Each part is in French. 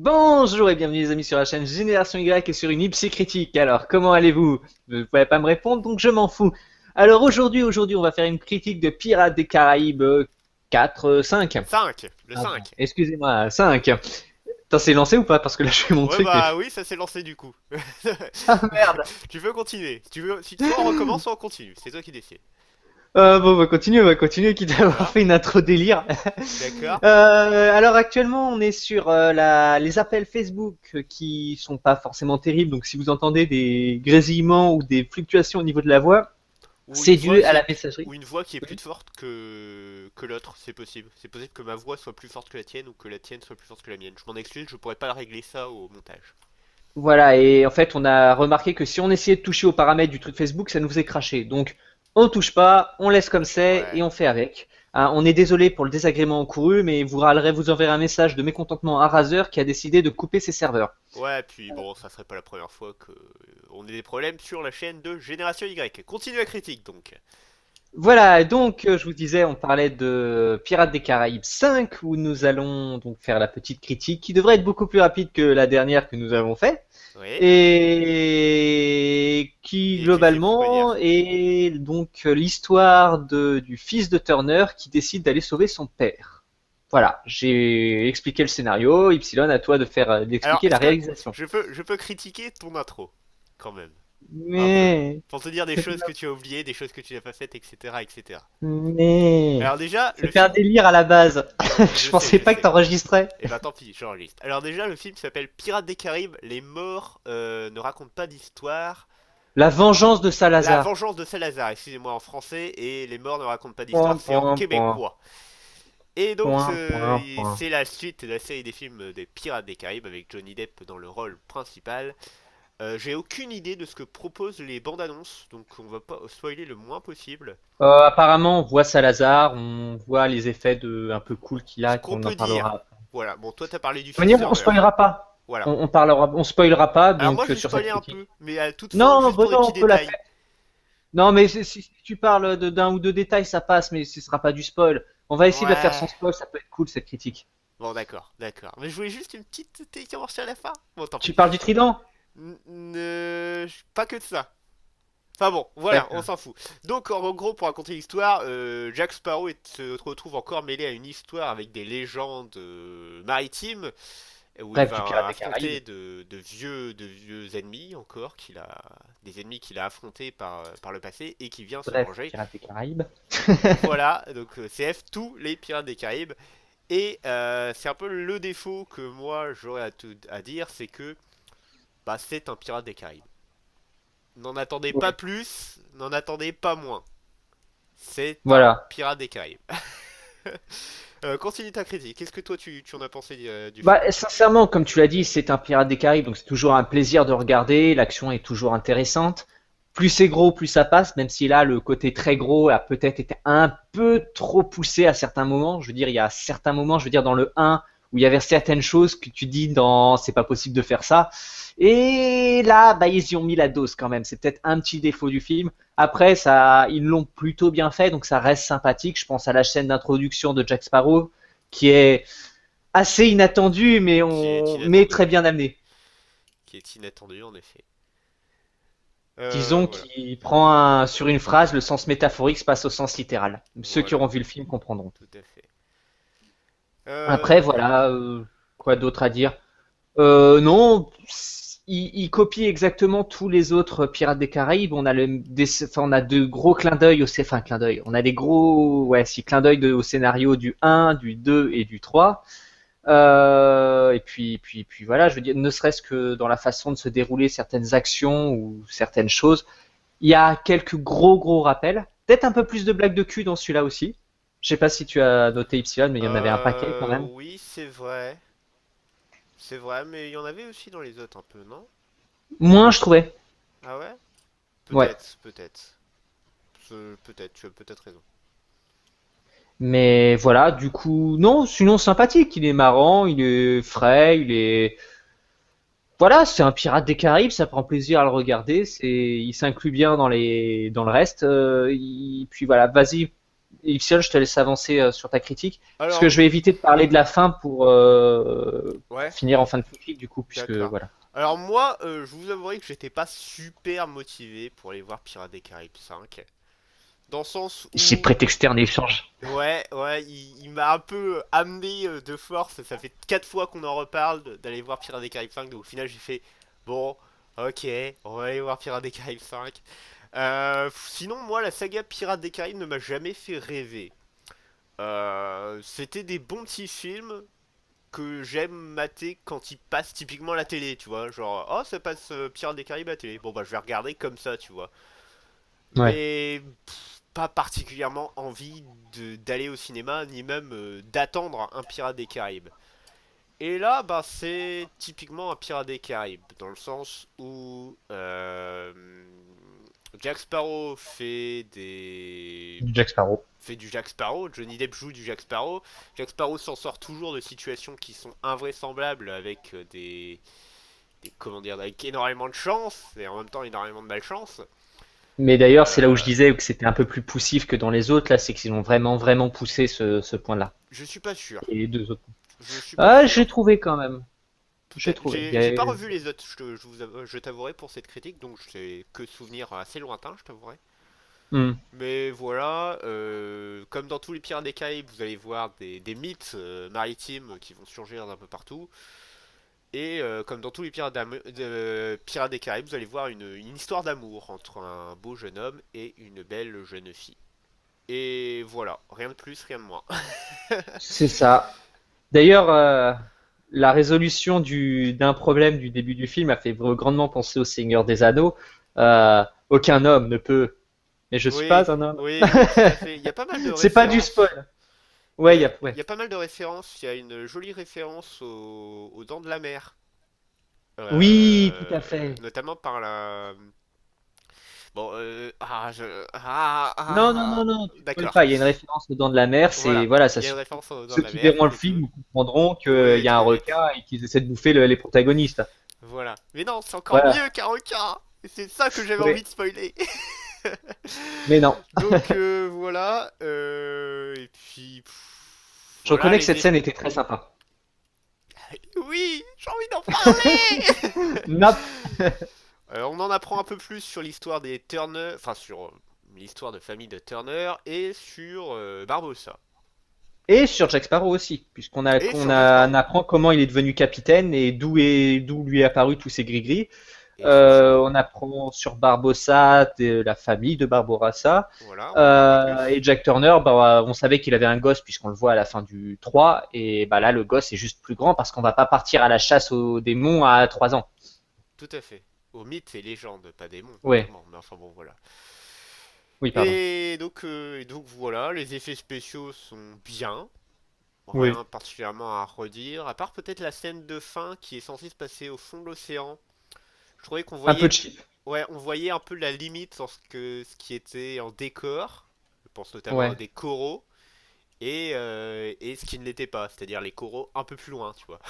Bonjour et bienvenue les amis sur la chaîne Génération Y et sur une Ipsy critique. Alors, comment allez-vous? Vous ne pouvez pas me répondre, donc je m'en fous. Alors aujourd'hui, on va faire une critique de Pirates des Caraïbes 4, 5. 5, le Ah, 5. excusez-moi, 5. T'en c'est lancé ou pas? Parce que là, je fais mon Ouais truc. bah oui, ça s'est lancé du coup. Ah merde. Tu peux continuer. Si tu veux, on recommence ou on continue. C'est toi qui décides. Bon, on va continuer, quitte à avoir D'accord. fait une intro délire. D'accord. Alors actuellement, on est sur les appels Facebook qui sont pas forcément terribles. Donc si vous entendez des grésillements ou des fluctuations au niveau de la voix, Ou c'est une voix dû à qui la est messagerie. ou une voix qui est plus forte que l'autre, c'est possible. C'est possible que ma voix soit plus forte que la tienne ou que la tienne soit plus forte que la mienne. Je m'en excuse, je pourrais pas régler ça au montage. Voilà, et en fait, on a remarqué que si on essayait de toucher aux paramètres du truc Facebook, ça nous faisait cracher. Donc, on touche pas, on laisse comme c'est et Ouais. on fait avec. Hein, on est désolé pour le désagrément encouru, mais vous râlerez, vous enverrez un message de mécontentement à Razer qui a décidé de couper ses serveurs. Ouais, puis bon, ça serait pas la première fois que on ait des problèmes sur la chaîne de Génération Y. Continue la critique donc. Voilà, donc je vous disais, on parlait de Pirates des Caraïbes 5, où nous allons donc faire la petite critique, qui devrait être beaucoup plus rapide que la dernière que nous avons faite, Oui. et qui Et tu sais plus quoi globalement dire. est donc l'histoire du fils de Turner qui décide d'aller sauver son père. Voilà, j'ai expliqué le scénario, Ypsilon, à toi de faire Alors, d'expliquer la est-ce que réalisation. je peux critiquer ton intro, quand même, un peu, Mais, pour te dire des choses que tu as oubliées, des choses que tu n'as pas faites, etc., etc. mais, Alors déjà, le c'était un film, délire à la base. Je je sais, pensais je pas que sais. t'enregistrais. Et bah tant pis, j'enregistre. Alors déjà, le film s'appelle Pirates des Caraïbes. Les morts ne racontent pas d'histoire. La vengeance de La Salazar. vengeance de Salazar, excusez-moi en français, et les morts ne racontent pas d'histoire, Point, c'est en point, point. québécois. Et donc, Point, point, point. c'est la suite de la série des films des Pirates des Caraïbes avec Johnny Depp dans le rôle principal. J'ai aucune idée de ce que proposent les bandes annonces, donc on va pas spoiler le moins possible. Apparemment, on voit Salazar, on voit les effets un peu cool qu'il Ce a, qu'on qu'on en peut dire, parlera. voilà, bon, toi t'as parlé du De toute fils manière, on Turner, spoilera pas. voilà. On spoilera pas, Alors moi donc je vais sur cette spoiler un peu, critique. mais à toute fin, Non, juste bon, pour des non, petits on peut la détails. faire. Non, mais si tu parles d'un ou deux détails, ça passe, mais ce sera pas du spoil. On va essayer de la faire sans Ouais. spoil, ça peut être cool cette critique. Bon d'accord, d'accord. Mais je voulais juste une petite intervention à la fin. Bon tant Tu pis. parles du trident? Pas que de ça. Enfin bon, voilà, on D'accord. s'en fout. Donc en gros, pour raconter l'histoire, Jack Sparrow se retrouve encore mêlé à une histoire avec des légendes maritimes où il Bref, du va pirate des Caraïbes. affronter de vieux ennemis encore des ennemis qu'il a affrontés par le passé et qui vient se Bref, venger. pirate des Caraïbes. Voilà, donc CF tous les pirates des Caraïbes. Et c'est un peu le défaut que moi j'aurais à dire, c'est que bah, c'est un pirate des Caraïbes. N'en attendez pas Oui. plus, n'en attendez pas moins. C'est un Voilà. pirate des Caraïbes. Continue ta critique. Qu'est-ce que toi tu en as pensé du film? Bah, sincèrement, comme tu l'as dit, c'est un pirate des Caraïbes, donc c'est toujours un plaisir de regarder. L'action est toujours intéressante. Plus c'est gros, plus ça passe, même si là, le côté très gros a peut-être été un peu trop poussé à certains moments. Je veux dire, il y a certains moments, je veux dire, dans le 1, où il y avait certaines choses que tu dis dans c'est pas possible de faire ça. Et là, bah, ils y ont mis la dose quand même. C'est peut-être un petit défaut du film. Après, ça, ils l'ont plutôt bien fait, donc ça reste sympathique. Je pense à la scène d'introduction de Jack Sparrow, qui est assez inattendu, Qui est mais inattendu, très oui. bien amené. Qui est inattendu en effet. Disons Voilà. qu'il prend sur une phrase, le sens métaphorique se passe au sens littéral. Ceux qui Voilà, auront vu le film comprendront. tout à fait. Après, Euh, voilà, quoi d'autre à dire? Non, il copie exactement tous les autres Pirates des Caraïbes. Enfin, on a de gros clins d'œil enfin, clins d'œil. On a des gros, ouais, si clins d'œil au scénario du 1, du 2 et du 3. Et puis voilà, je veux dire, ne serait-ce que dans la façon de se dérouler certaines actions ou certaines choses, il y a quelques gros rappels. Peut-être un peu plus de blagues de cul dans celui-là aussi. Je sais pas si tu as noté Ypsilon, mais il y en avait un paquet quand même. oui, c'est vrai. C'est vrai, mais il y en avait aussi dans les autres un peu, non? Moins, je trouvais. Ah ouais? Ouais. Peut-être, peut-être. Peut-être, tu as peut-être raison. Mais voilà, du coup, non, sinon sympathique. Il est marrant, il est frais, il est. Voilà, c'est un pirate des Caraïbes, ça prend plaisir à le regarder. Il s'inclut bien dans le reste. Puis voilà, vas-y. Ixion, je te laisse avancer sur ta critique, parce que Alors, je vais éviter de parler de la fin pour ouais, finir en fin de critique, du coup, puisque d'accord. voilà. Alors moi, je vous avouerai que j'étais pas super motivé pour aller voir Pirates des Caraïbes 5. Dans le sens J'ai où, prétexté un échange. ouais, il m'a un peu amené de force. Ça fait 4 fois qu'on en reparle d'aller voir Pirates des Caraïbes 5. Donc au final, j'ai fait, bon, ok, on va aller voir Pirates des Caraïbes 5. Sinon, moi, la saga Pirates des Caraïbes ne m'a jamais fait rêver. C'était des bons petits films que j'aime mater quand ils passent typiquement à la télé, tu vois. Genre, oh, ça passe Pirates des Caraïbes à la télé. Bon, bah, je vais regarder comme ça, tu vois. Ouais. Mais pas particulièrement envie d'aller au cinéma, ni même d'attendre un Pirates des Caraïbes. Et là, bah, c'est typiquement un Pirates des Caraïbes, dans le sens où Jack Sparrow Jack Sparrow. fait du Jack Sparrow, Johnny Depp joue du Jack Sparrow. Jack Sparrow s'en sort toujours de situations qui sont invraisemblables avec comment dire, avec énormément de chance et en même temps énormément de malchance. Mais d'ailleurs, c'est là où je Euh, disais que c'était un peu plus poussif que dans les autres. Là, c'est qu'ils ont vraiment, vraiment poussé ce point-là. je suis pas sûr. Et les deux autres. Je suis pas Ah, sûr. j'ai trouvé quand même. J'ai Peut-être. trouvé. J'ai pas revu les autres, je t'avouerai pour cette critique, donc c'est que souvenir assez lointain, je t'avouerai. Hmm. Mais voilà, comme dans tous les Pirates des Caraïbes, vous allez voir des mythes maritimes qui vont surgir d'un peu partout. Et comme dans tous les Pirates des Caraïbes, vous allez voir une histoire d'amour entre un beau jeune homme et une belle jeune fille. Et voilà, rien de plus, rien de moins. C'est ça. D'ailleurs, la résolution d'un problème du début du film a fait grandement penser au Seigneur des Anneaux. Aucun homme ne peut. Mais je suis Oui, pas un homme. oui, oui, tout à fait. Il y a pas mal de C'est pas du références. spoil. Ouais, ouais. Il y a pas mal de références. Il y a une jolie référence aux Dents de la Mer. Oui, tout à fait. Notamment par la... Bon, Non, non, non, non, tu spoil d'accord. pas. Il y a une référence aux Dents de la Mer. C'est Voilà, voilà, ça il y a une suffit. référence aux Dents Ceux de la qui Mer verront le et film tout. comprendront qu'il Oui, y a un très vite. requin et qu'ils essaient de bouffer les protagonistes. Voilà. Mais non, c'est encore Voilà. mieux qu'un requin. Et c'est ça que j'avais Ouais. envie de spoiler. Mais non. Donc voilà. Et puis Je voilà reconnais que les cette effets. scène était très sympa. Oui, j'ai envie d'en parler. Nap. On en apprend un peu plus sur l'histoire des Turner, enfin sur l'histoire de famille de Turner et sur Barbossa Et sur Jack Sparrow aussi, et sur Jack Sparrow on apprend comment il est devenu capitaine et d'où lui est apparu tous ces gris-gris. et son chien. On apprend sur Barbossa, de la famille de Barbossa. Voilà, on en dit un peu plus. Et Jack Turner, bah, on savait qu'il avait un gosse puisqu'on le voit à la fin du 3. Et bah, là, le gosse est juste plus grand parce qu'on va pas partir à la chasse aux démons à 3 ans. Tout à fait. Aux mythes et légendes, pas démons, Ouais, clairement. Mais enfin bon, voilà. oui, pardon. Et donc voilà, les effets spéciaux sont bien. Oui. Rien particulièrement à redire, à part peut-être la scène de fin qui est censée se passer au fond de l'océan. Je trouvais qu'on Un peu voyait, cheap. ouais, on voyait un peu la limite sur ce qui était en décor. Je pense notamment à Ouais. des coraux et ce qui ne l'était pas, c'est-à-dire les coraux un peu plus loin, tu vois.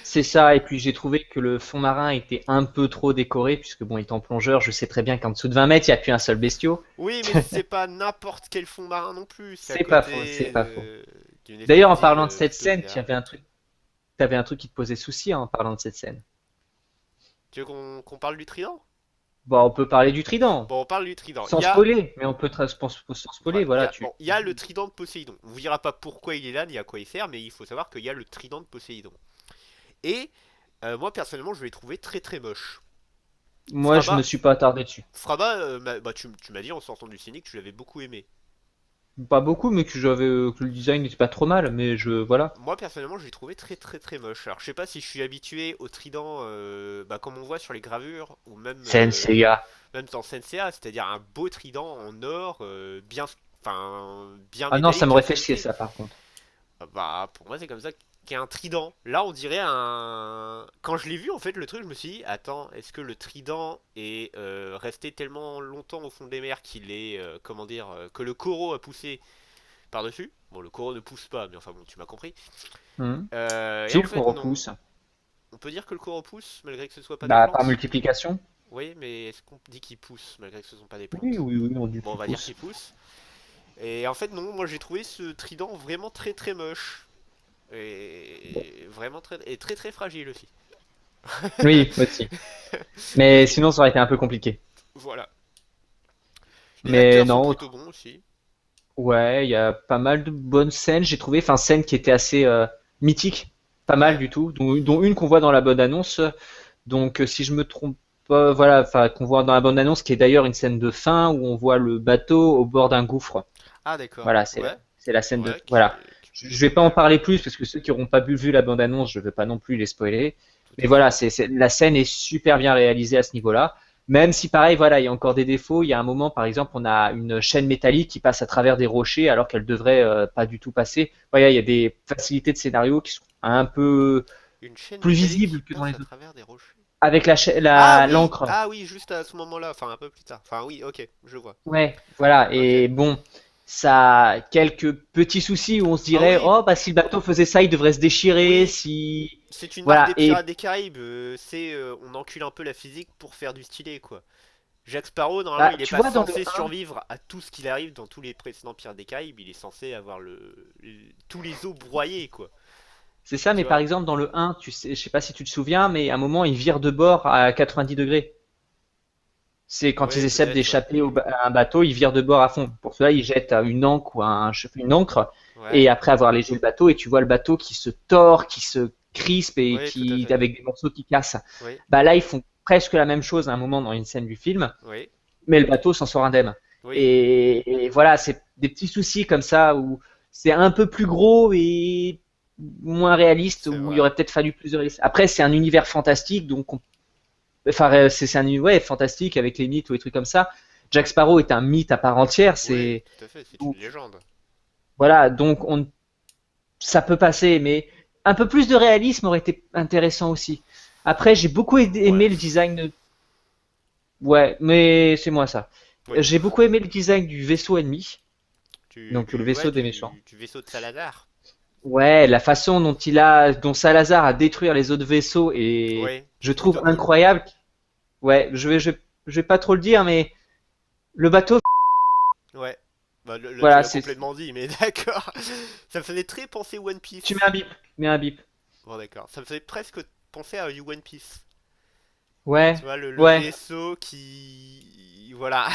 C'est ça, et puis j'ai trouvé que le fond marin était un peu trop décoré, puisque bon, étant plongeur, je sais très bien qu'en dessous de 20 mètres, il n'y a plus un seul bestiau. Oui, mais c'est pas n'importe quel fond marin non plus, c'est à C'est pas faux, c'est côté pas faux. d'une espèce D'ailleurs, en d'île parlant de cette plutôt scène, tu bizarre. avais un truc, t'avais un truc qui te posait souci en parlant de cette scène. Tu veux qu'on parle du trident? Bon, on peut parler du trident, Bon, on parle du trident. sans spoiler, mais on peut sans spoiler, Ouais, voilà, bon, il y a le trident de Poséidon. On vous dira pas pourquoi il est là ni à quoi il sert, mais il faut savoir qu'il y a le trident de Poséidon. Et moi personnellement, je l'ai trouvé très très moche. Moi, je me Fraba, suis pas attardé dessus. Fraba, bah, tu m'as dit en sortant du ciné que tu l'avais beaucoup aimé. Pas beaucoup, mais que le design n'était pas trop mal, mais voilà. Moi personnellement, je l'ai trouvé très très très moche. Alors je sais pas si je suis habitué au trident, bah, comme on voit sur les gravures ou Senseiya. même dans Senseiya, c'est-à-dire un beau trident en or, bien Ah non, ça métallique, bien m'aurait fait chier sculpté. ça, par contre. Bah, pour moi, c'est comme ça qu'est un trident. Là, on dirait un. Quand je l'ai vu, en fait, le truc, je me suis dit, attends, est-ce que le trident est resté tellement longtemps au fond des mers qu'il est, comment dire, que le coraux a poussé par-dessus? Bon, le coraux ne pousse pas, mais enfin bon, tu m'as compris. Hmm. Et Si, en qu'on fait, non. repousse. On peut dire que le coraux pousse, malgré que ce soit pas des Bah, par plantes? multiplication. Oui, mais est-ce qu'on dit qu'il pousse, malgré que ce ne sont pas des Oui, plantes? oui, oui, on dit Bon, on qu'il va dire qu'il pousse. pousse. Et en fait, non, moi j'ai trouvé ce trident vraiment très très moche. Et vraiment très très fragile aussi. Oui, aussi. Mais Et sinon, ça aurait été un peu compliqué. voilà. Les Mais acteurs sont non, plutôt bons aussi. ouais, il y a pas mal de bonnes scènes, j'ai trouvé. Enfin, scènes qui étaient assez mythiques, pas mal Ouais, du tout, dont une qu'on voit dans la bande-annonce. Donc, si je me trompe pas, voilà, enfin, qu'on voit dans la bande-annonce, qui est d'ailleurs une scène de fin où on voit le bateau au bord d'un gouffre. ah d'accord, Voilà, ouais, c'est la scène de, ouais, voilà. qui est Je plutôt vais pas en agréable. parler plus parce que ceux qui n'auront pas vu la bande-annonce, je veux pas non plus les spoiler. Tout Mais à voilà, fait. la scène est super bien réalisée à ce niveau-là. Même si pareil, voilà, il y a encore des défauts. Il y a un moment, par exemple, on a une chaîne métallique qui passe à travers des rochers alors qu'elle devrait pas du tout passer. Voilà, il y a des facilités de scénario qui sont un peu Une chaîne plus métallique qui visibles que dans passe les à autres. travers des rochers. Avec l'encre. Ah oui, juste à ce moment-là, enfin un peu plus tard. Enfin oui, ok, je vois. Ouais, voilà. Ok. Et bon, ça a quelques petits soucis où on se Ah dirait, oui, oh, bah, si le bateau faisait ça, il devrait se déchirer, oui, si, c'est une marque voilà. des Pirates Et des Caraïbes. On encule un peu la physique pour faire du stylé, quoi. Jack Sparrow, normalement, bah, il est tu pas vois, dans le censé 1, survivre à tout ce qu'il arrive dans tous les précédents Pirates des Caraïbes. Il est censé avoir tous les os broyés, quoi. c'est ça, Tu mais par vois? exemple, dans le 1, tu sais, je sais pas si tu te souviens, mais à un moment, il vire de bord à 90 degrés. C'est quand ils Ouais, essaient peut-être, ouais. d'échapper à un bateau, ils virent de bord à fond. Pour cela, ils jettent une ancre ou une encre, Ouais, et après avoir léché le bateau, et tu vois le bateau qui se tord, qui se crispe et ouais, tout à qui, fait. avec des morceaux qui cassent. Oui, Bah là, ils font presque la même chose à un moment dans une scène du film, oui, mais le bateau s'en sort indemne. oui, Et voilà, c'est des petits soucis comme ça où c'est un peu plus gros et moins réaliste, c'est où il y vrai. aurait peut-être fallu plus de réalisme. Après, c'est un univers fantastique, donc enfin, c'est un univers ouais, fantastique avec les mythes ou des trucs comme ça. Jack Sparrow est un mythe à part entière. Oui, C'est tout à fait, c'est une donc légende. voilà, donc ça peut passer, mais un peu plus de réalisme aurait été intéressant aussi. Après, j'ai beaucoup Ouais, aimé le design. Ouais, mais c'est moi ça. oui. J'ai beaucoup aimé le design du vaisseau ennemi, donc le Ouais, vaisseau des méchants. du vaisseau de Salazar. Ouais, la façon dont Salazar a détruire les autres vaisseaux et Ouais, je c'est trouve plutôt cool. incroyable. Ouais, je vais pas trop le dire, mais le bateau, Ouais. Bah, là, tu voilà, l'as complètement dit, mais d'accord. Ça me faisait très penser One tu mets Piece. un bip, mets un bip. Bon, d'accord. Ça me faisait presque penser à One Piece. Tu Ouais, vois, le ouais, vaisseau qui... Voilà.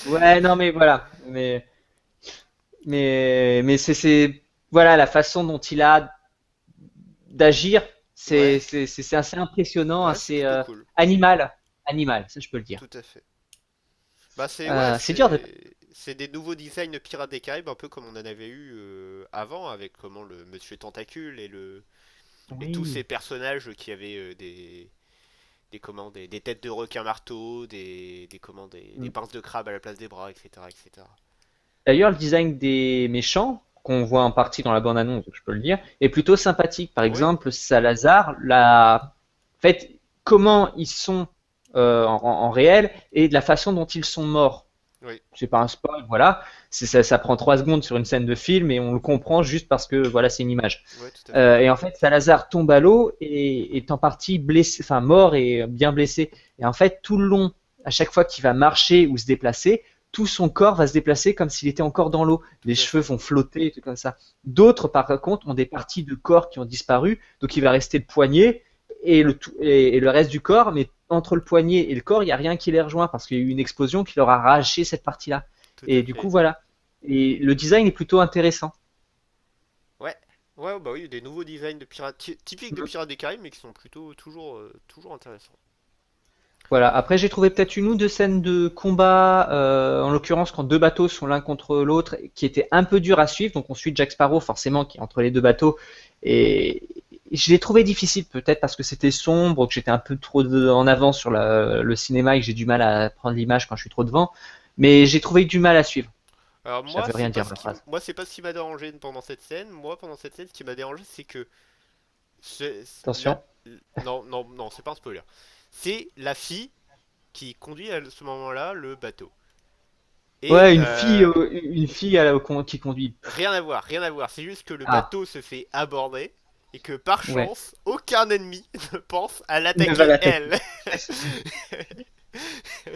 ouais, non mais voilà, mais voilà la façon dont il a d'agir, Ouais, c'est assez impressionnant, ouais, c'est assez plutôt cool. animal, animal, ça je peux le dire. Tout à fait. Bah ouais, C'est dur de. c'est des nouveaux designs de Pirates des Caraïbes, un peu comme on en avait eu avant, avec comment le Monsieur Tentacule et tous ces Oui. personnages qui avaient des têtes de requin marteau, des pinces de crabe à la place des bras, etc., etc. D'ailleurs, le design des méchants, qu'on voit en partie dans la bande-annonce, je peux le dire, est plutôt sympathique. Par Oui, exemple, Salazar, en fait, comment ils sont en réel et de la façon dont ils sont morts. oui, C'est pas un spoil, voilà. Ça prend 3 secondes sur une scène de film et on le comprend juste parce que voilà, c'est une image. ouais, tout à fait. Et en fait, Salazar tombe à l'eau et est en partie blessé, enfin mort et bien blessé. Et en fait, tout le long, à chaque fois qu'il va marcher ou se déplacer, tout son corps va se déplacer comme s'il était encore dans l'eau. Tout Les à cheveux fait. vont flotter, et tout comme ça. D'autres, par contre, ont des parties de corps qui ont disparu, donc il va rester le poignet et le reste du corps, mais entre le poignet et le corps, il n'y a rien qui les rejoint parce qu'il y a eu une explosion qui leur a arraché cette partie-là. Tout Et à du coup, fait. voilà. Et le design est plutôt intéressant. Ouais. Ouais, bah oui, des nouveaux designs de pirates, typiques de Pirates des Caraïbes, mais qui sont plutôt toujours intéressants. Voilà. Après, j'ai trouvé peut-être une ou deux scènes de combat, en l'occurrence quand deux bateaux sont l'un contre l'autre, qui étaient un peu dures à suivre. Donc, on suit Jack Sparrow, forcément, qui est entre les deux bateaux. Et je l'ai trouvé difficile, peut-être parce que c'était sombre, que j'étais un peu trop en avant sur le cinéma et que j'ai du mal à prendre l'image quand je suis trop devant. Mais j'ai trouvé du mal à suivre. Alors Ça veut rien dire, ma phrase. moi c'est pas ce qui m'a dérangé pendant cette scène. Moi pendant cette scène, ce qui m'a dérangé, c'est que Attention. non non non, c'est pas un spoiler. C'est la fille qui conduit à ce moment-là le bateau. Et Ouais, une fille qui conduit. rien à voir, rien à voir. C'est juste que le Ah, bateau se fait aborder et que par ouais. chance, aucun ennemi ne pense à Ne va l'attaquer l'attaquer. elle.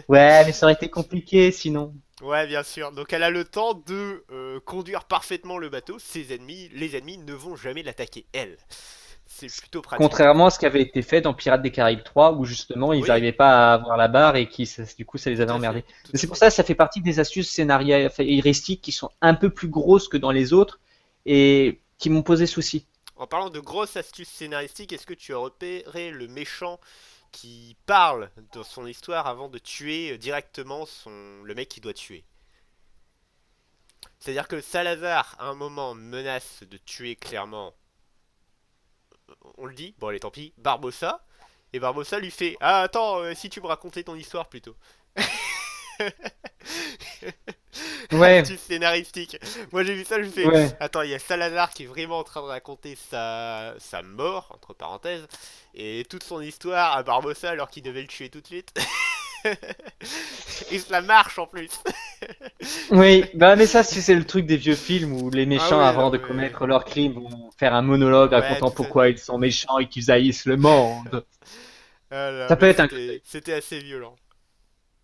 Ouais, mais ça aurait été compliqué sinon. Ouais, bien sûr. Donc elle a le temps de conduire parfaitement le bateau. Ses ennemis, les ennemis ne vont jamais l'attaquer, elle. C'est plutôt pratique. Contrairement à ce qui avait été fait dans Pirates des Caraïbes 3, où justement ils Oui, n'arrivaient pas à avoir la barre et du coup ça les tout avait à fait, emmerdés. tout Mais à c'est pour fait. ça que ça fait partie des astuces scénaristiques qui sont un peu plus grosses que dans les autres et qui m'ont posé souci. En parlant de grosses astuces scénaristiques, est-ce que tu as repéré le méchant qui parle dans son histoire avant de tuer directement le mec qui doit tuer? C'est-à-dire que Salazar, à un moment, menace de tuer clairement, on le dit, bon allez tant pis, Barbossa, et Barbossa lui fait ah attends, si tu me racontais ton histoire plutôt. Ouais, Astuce scénaristique. Moi j'ai vu ça, je fais ouais. attends, il y a Salazar qui est vraiment en train de raconter sa mort, entre parenthèses, et toute son histoire à Barbossa alors qu'il devait le tuer tout de suite. Et ça marche en plus. Oui, bah mais ça c'est le truc des vieux films où les Ah méchants oui, avant non de mais. commettre leur crime vont faire un monologue Ouais, racontant tout à pourquoi ils fait. sont méchants et qu'ils haïssent le monde. Ah là, Ça peut mais être un clin c'était d'œil. c'était assez violent.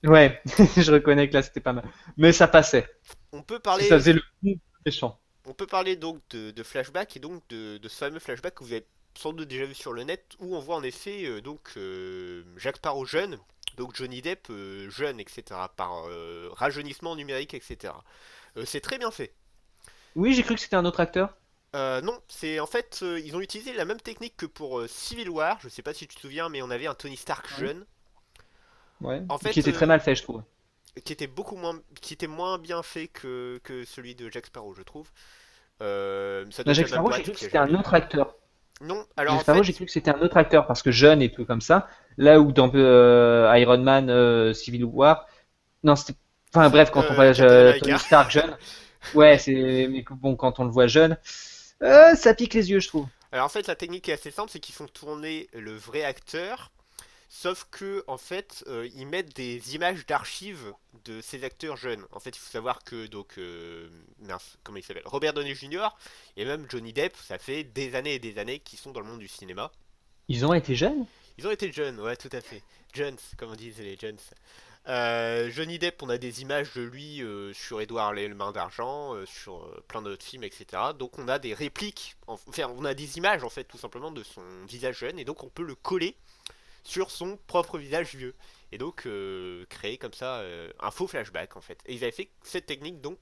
Ouais, je reconnais que là c'était pas mal. Mais ça passait. On peut Parce que ça parler faisait le coup méchant. On peut parler donc de flashback et donc de ce fameux flashback que vous avez sans doute déjà vu sur le net où on voit en effet Jack Sparrow jeune, donc Johnny Depp jeune, etc. par rajeunissement numérique, etc. C'est très bien fait. Oui, j'ai cru que c'était un autre acteur. Non, c'est en fait ils ont utilisé la même technique que pour Civil War. Je sais pas si tu te souviens, mais on avait un Tony Stark Ouais. jeune. Ouais. En Qui fait, était très mal fait, je trouve. qui était moins bien fait que celui de Jack Sparrow, je trouve. Ça doit Non, être la Jack même Sparrow, j'ai boîte cru que qui a c'était un géré. autre acteur. Non, alors Jack en Sparrow, j'ai fait, cru que c'était un autre acteur parce que jeune et tout comme ça. Là où dans Iron Man Civil War, non, c'était. Enfin bref, quand on voit Captain Tony America. Stark jeune, ouais, mais bon, quand on le voit jeune, ça pique les yeux, je trouve. Alors en fait, la technique est assez simple, c'est qu'ils font tourner le vrai acteur, sauf que en fait, ils mettent des images d'archives de ces acteurs jeunes. En fait, il faut savoir que mince, comment il s'appelle, Robert Downey Jr. et même Johnny Depp, ça fait des années et des années qu'ils sont dans le monde du cinéma. Ils ont été jeunes? Ils ont été jeunes, ouais, tout à fait. Jones, comme on disent les Jones. Johnny Depp, on a des images de lui sur Édouard les Mains d'Argent, sur plein d'autres films, etc. Donc on a des répliques, enfin on a des images en fait tout simplement de son visage jeune, et donc on peut le coller sur son propre visage vieux. Et donc créer comme ça un faux flashback en fait. Et ils avaient fait cette technique donc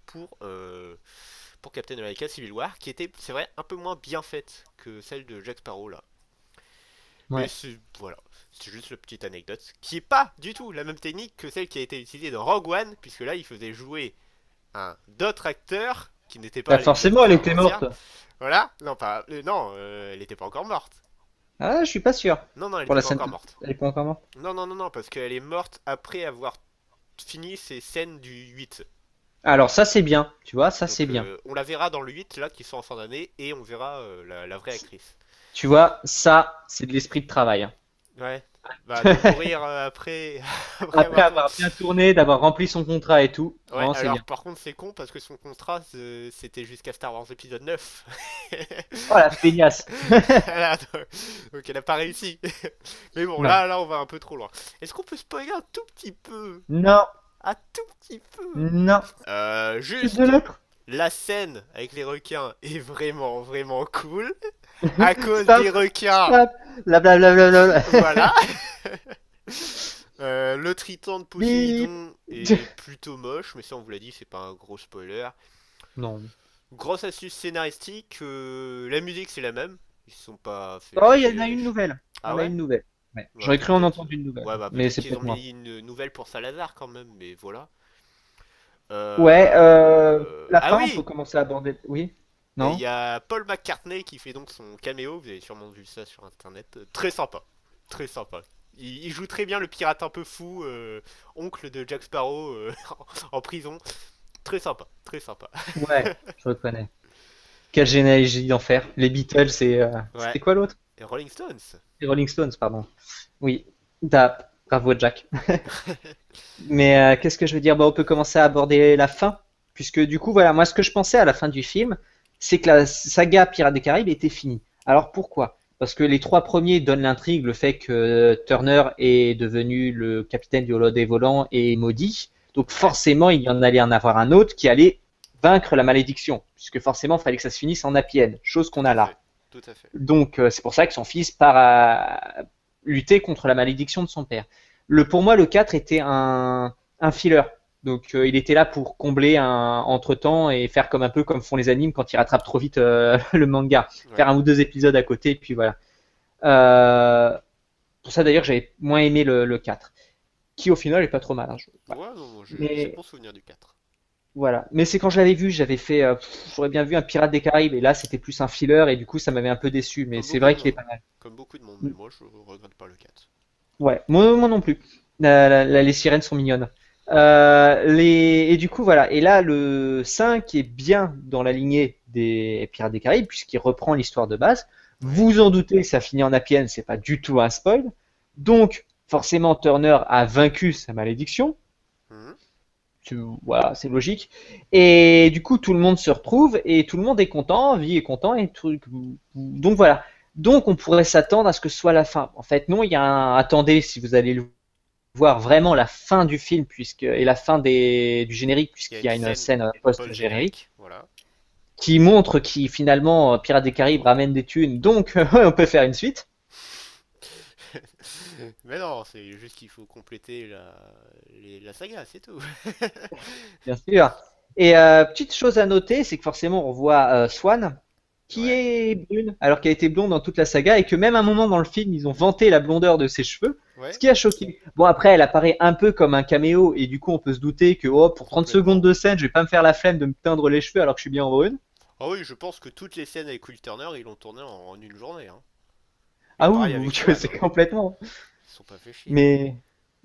pour Captain America Civil War, qui était, c'est vrai, un peu moins bien faite que celle de Jack Sparrow là. Mais Ouais. c'est voilà, c'est juste une petite anecdote qui est pas du tout la même technique que celle qui a été utilisée dans Rogue One, puisque là il faisait jouer un d'autres acteurs qui n'étaient pas Bah les forcément, elle acteurs était anciens. morte. Voilà, non pas, non, elle était pas encore morte. Ah, je suis pas sûr. Non non, elle Pour était la pas scène, encore morte. elle est pas encore morte. Non non non non, parce qu'elle est morte après avoir fini ses scènes du 8. Alors ça c'est bien, tu vois, ça c'est Donc bien. on la verra dans le 8 là qui sort en fin d'année et on verra la vraie actrice. Tu vois, ça c'est de l'esprit de travail, hein. Ouais. Bah de mourir après après Après avoir tourné. avoir bien tourné, d'avoir rempli son contrat et tout, Ouais, vraiment c'est alors bien. par contre c'est con parce que son contrat c'était jusqu'à Star Wars épisode 9. Oh la feignasse. Voilà, donc elle a pas réussi. Mais bon, Non. là on va un peu trop loin. Est-ce qu'on peut spoiler un tout petit peu? Non, Un tout petit peu. non. C'est de Juste, l'être. la scène avec les requins est vraiment vraiment cool. À cause Stop, des requins, stop. Blablabla. voilà. Le triton de Bip. Poséidon est plutôt moche, mais ça on vous l'a dit, c'est pas un gros spoiler. Non. Grosse astuce scénaristique, la musique c'est la même. Ils sont pas fait Oh, il y en a chier. une nouvelle. Il y Ah en a ouais? une nouvelle. Ouais. Ouais, J'aurais cru en peut-être. entendre une nouvelle. Ouais, bah Mais peut-être c'est qu'ils ont peut-être moi. mis une nouvelle pour Salazar quand même, mais voilà. Ouais, la Ah fin, on peut oui! commencer à aborder. Oui? Et il Non? y a Paul McCartney qui fait donc son caméo, vous avez sûrement vu ça sur internet. Très sympa. Très sympa. Il joue très bien le pirate un peu fou, oncle de Jack Sparrow en prison. Très sympa, très sympa. Ouais, je reconnais. Quelle généalogie d'enfer. Les Beatles et Ouais. c'était quoi l'autre? Et Rolling Stones. Les Rolling Stones, pardon. Oui. Bravo Jack. Mais qu'est-ce que je veux dire? Bon, on peut commencer à aborder la fin, puisque du coup, voilà, moi ce que je pensais à la fin du film, c'est que la saga Pirates des Caraïbes était finie. Alors pourquoi? Parce que les trois premiers donnent l'intrigue, le fait que Turner est devenu le capitaine du Holodé volant et maudit. Donc Ouais, forcément, il y en allait en avoir un autre qui allait vaincre la malédiction, puisque forcément, il fallait que ça se finisse en happy end, chose tout qu'on a à là. fait. Tout à fait. Donc c'est pour ça que son fils part à lutter contre la malédiction de son père. Pour moi, le 4 était un filler. Donc il était là pour combler un entre-temps et faire comme un peu comme font les animes quand ils rattrapent trop vite le manga. Ouais. Faire un ou deux épisodes à côté, et puis voilà. Euh, pour ça d'ailleurs, j'avais moins aimé le 4, qui au final est pas trop mal, hein, voilà. Ouais, non, non, j'ai Mais bon souvenir du 4. voilà. Mais c'est quand je l'avais vu, j'avais fait, j'aurais bien vu un Pirate des Caraïbes, et là c'était plus un filler, et du coup ça m'avait un peu déçu. Mais Comme c'est beaucoup vrai de qu'il est monde. pas mal. Comme beaucoup de monde, mais moi je regrette pas le 4. Ouais, moi non plus. Les sirènes sont mignonnes. Et du coup, voilà. Et là, le 5 est bien dans la lignée des Pirates des Caraïbes, puisqu'il reprend l'histoire de base. Ouais. Vous en doutez, ça finit en happy end, c'est pas du tout un spoil. Donc, forcément, Turner a vaincu sa malédiction. Mhm. Voilà, c'est logique. Et du coup, tout le monde se retrouve et tout le monde est content, vie est content et tout. Donc voilà. Donc on pourrait s'attendre à ce que ce soit la fin. En fait, non, il y a un. Attendez, si vous allez le voir vraiment la fin du film et la fin du générique, Il y a puisqu'il y une a une scène scène post-générique post-générique, voilà. qui montre qui finalement Pirates des Caraïbes ramène des thunes, donc on peut faire une suite, Mais non, c'est juste qu'il faut compléter la saga, c'est tout. bien sûr. Et petite chose à noter, c'est que forcément on voit Swan qui Ouais, est brune alors qu'elle était blonde dans toute la saga et que même à un moment dans le film ils ont vanté la blondeur de ses cheveux, ce ouais, qui a choqué. Bon après elle apparaît un peu comme un caméo et du coup on peut se douter que oh, pour 30 secondes complètement. de scène je vais pas me faire la flemme de me teindre les cheveux alors que je suis bien en brune. Ah oui, je pense que toutes les scènes avec Will Turner, ils l'ont tourné en une journée, hein. Et Ah pareil oui, avec tu vois, Swan, c'est hein. complètement. Ils se sont pas fait chier. Mais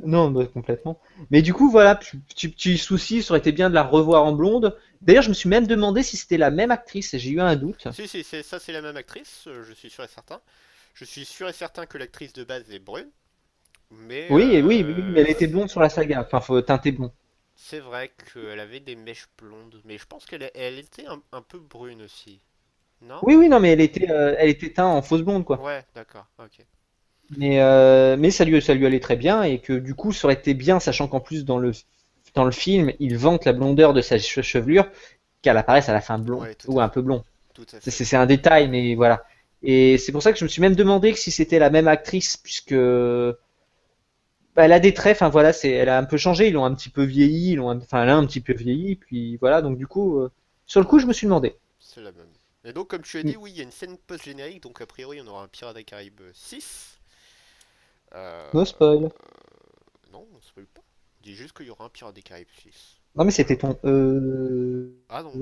non, bah, complètement. Mais du coup, voilà, petit souci, ça aurait été bien de la revoir en blonde. D'ailleurs, je me suis même demandé si c'était la même actrice, et j'ai eu un doute. Si, si, ça c'est la même actrice, je suis sûr et certain. Je suis sûr et certain que l'actrice de base est brune, mais Oui, mais elle était blonde sur la saga. Enfin, faut teinter blond. c'est vrai qu'elle avait des mèches blondes. Mais je pense qu'elle était un peu brune aussi. Non? Oui, non, mais elle était teinte en fausse blonde, quoi. Ouais, d'accord, ok. Mais ça lui allait très bien, et que du coup, ça aurait été bien, sachant qu'en plus, dans le film, il vante la blondeur de sa chevelure, qu'elle apparaisse à la fin blond, Ouais, tout ou à un fait. peu blond. Tout à fait. C'est un détail, mais voilà. Et c'est pour ça que je me suis même demandé que si c'était la même actrice, puisque bah, elle a des traits, enfin voilà, elle a un peu changé, ils l'ont un petit peu vieilli, enfin elle a un petit peu vieilli, puis voilà, donc du coup, sur le coup, Non, je me suis demandé. c'est la même. Et donc, comme tu as Mm. dit, oui, il y a une scène post-générique, donc a priori, on aura un Pirates des Caraïbes 6. No Euh... spoil. Non, on se spoil pas. Dis juste qu'il y aura un Pirates des Caraïbes 6. Non mais Voilà. c'était ton. Ah non,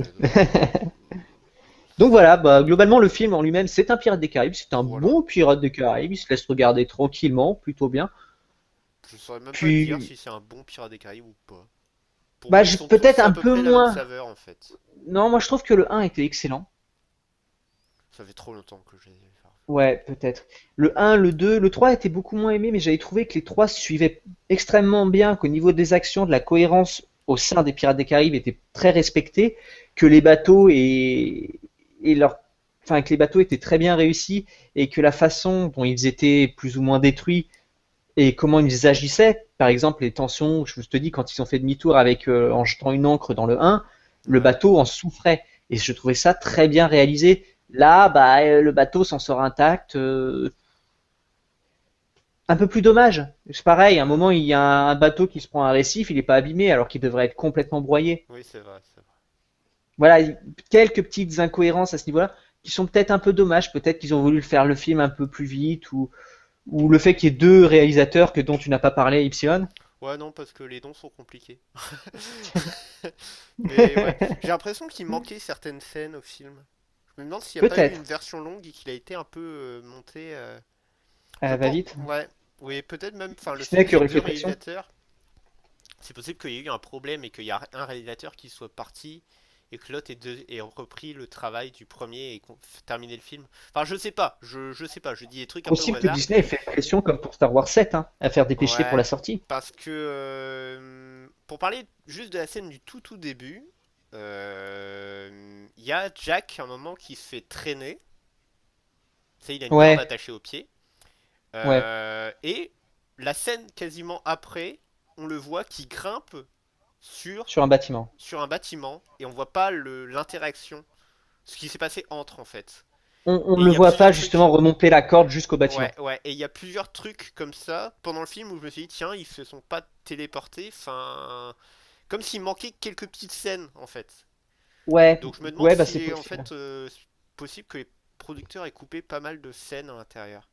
Donc voilà, bah, globalement le film en lui-même, c'est un Pirate des Caraïbes, c'est un voilà. bon Pirate des Caraïbes, il se laisse regarder tranquillement, plutôt bien. Je saurais même pas te dire Puis, si c'est un bon Pirates des Caraïbes ou pas. Pour bah, moi, ils sont peut-être tous à un peu peu près la même moins. saveur, en fait. Non, moi je trouve que le un était excellent. Ça fait trop longtemps que j'ai vu. Ouais, peut-être. Le un, le 2, le 3 était beaucoup moins aimé, mais j'avais trouvé que les 3 se suivaient extrêmement bien, qu'au niveau des actions, de la cohérence au sein des Pirates des Caraïbes était très respectée, que les bateaux et leur, enfin, que les bateaux étaient très bien réussis et que la façon dont ils étaient plus ou moins détruits et comment ils agissaient, par exemple les tensions, je te dis quand ils ont fait demi-tour en jetant une ancre dans le 1, le Ouais. bateau en souffrait et je trouvais ça très bien réalisé. Là, bah, le bateau s'en sort intact. Un peu plus dommage. C'est pareil, à un Ouais. moment, il y a un bateau qui se prend un récif, il n'est pas abîmé alors qu'il devrait être complètement broyé. Oui, c'est vrai, c'est vrai. Voilà, quelques petites incohérences à ce niveau-là qui sont peut-être un peu dommages. Peut-être qu'ils ont voulu faire le film un peu plus vite ou le fait qu'il y ait deux réalisateurs que dont tu n'as pas parlé, Ipsilon. Ouais, non, parce que les dons sont compliqués. Mais ouais, j'ai l'impression qu'il manquait certaines scènes au film. Je me demande s'il n'y a pas eu une Peut-être. version longue et qu'il a été un peu monté. Je Elle va pense, vite. ouais, oui, peut-être même. Enfin, le fait Disney qui qu'il y ait aurait deux fait pression. réalisateurs, c'est possible qu'il y ait eu un problème et qu'il y a un réalisateur qui soit parti et que l'autre ait repris le travail du premier et terminé le film. Enfin, je sais pas, je sais pas, je dis des trucs un peu au Possible que hasard. Disney ait fait pression comme pour Star Wars 7, hein, à faire dépêcher pour Ouais, la sortie. parce que pour parler juste de la scène du tout début, il y a Jack à un moment qui se fait traîner. Tu sais, il a une corde Ouais, attachée au pied. ouais. Et la scène quasiment après, on le voit qui grimpe sur, Sur un bâtiment. sur un bâtiment et on voit pas l'interaction, ce qui s'est passé entre en fait. On Et ne il le y a voit pas plusieurs justement trucs. remonter la corde jusqu'au Ouais, bâtiment. ouais, et il y a plusieurs trucs comme ça pendant le film où je me suis dit, tiens, ils se sont pas téléportés, enfin, comme s'il manquait quelques petites scènes en fait. Ouais, Donc je me demande ouais, bah c'est s'il est en possible. fait possible que les producteurs aient coupé pas mal de scènes à l'intérieur.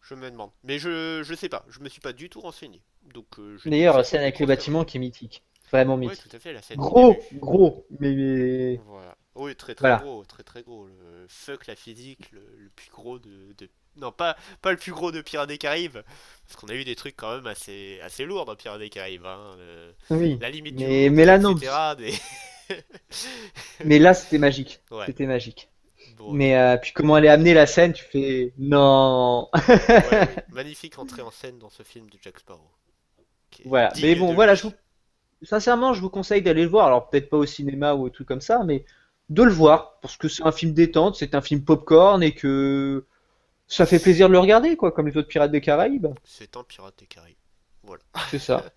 Je me demande. Mais je sais pas, je me suis pas du tout renseigné. Donc je dis que D'ailleurs, c'est que scène des avec le grosses conneries. bâtiment qui est mythique. Vraiment Ouais, tout à mythique. fait, la scène du début. Gros, gros, mais Voilà. Oui, très très voilà. gros, très très gros. Le fuck la physique, le plus gros Non, pas le plus gros de Pirates des Caraïbes, parce qu'on a eu des trucs quand même assez lourds dans Pirates des Caraïbes, hein. Oui, La limite du mais monde, là non. etc. Mais là, c'était magique. Ouais. C'était magique. Bon, ok. Mais puis comment elle est amenée la scène, tu fais non. Ouais, oui. Magnifique entrée en scène dans ce film de Jack Sparrow, qui est Voilà. Mais digne bon, de voilà, lui. sincèrement, je vous conseille d'aller le voir. Alors peut-être pas au cinéma ou un truc comme ça, mais de le voir parce que c'est un film détente, c'est un film popcorn et que ça fait plaisir de le regarder, quoi, comme les autres Pirates des Caraïbes. C'est un Pirate des Caraïbes. Voilà. C'est ça.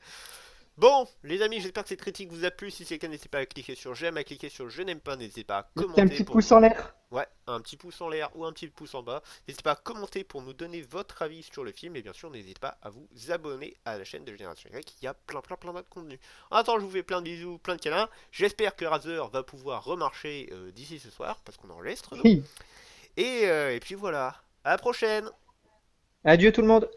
Bon, les amis, j'espère que cette critique vous a plu. Si c'est le cas, n'hésitez pas à cliquer sur j'aime, à cliquer sur je n'aime pas. N'hésitez pas à Mettez un commenter petit pour pouce nous. en l'air. Ouais, un petit pouce en l'air ou un petit pouce en bas. N'hésitez pas à commenter pour nous donner votre avis sur le film. Et bien sûr, n'hésitez pas à vous abonner à la chaîne de Génération Y. Il y a plein d'autres contenus. En attendant, je vous fais plein de bisous, plein de câlins. J'espère que Razer va pouvoir remarcher d'ici ce soir, parce qu'on enregistre, nous. Oui. Et puis voilà. À la prochaine! Adieu tout le monde.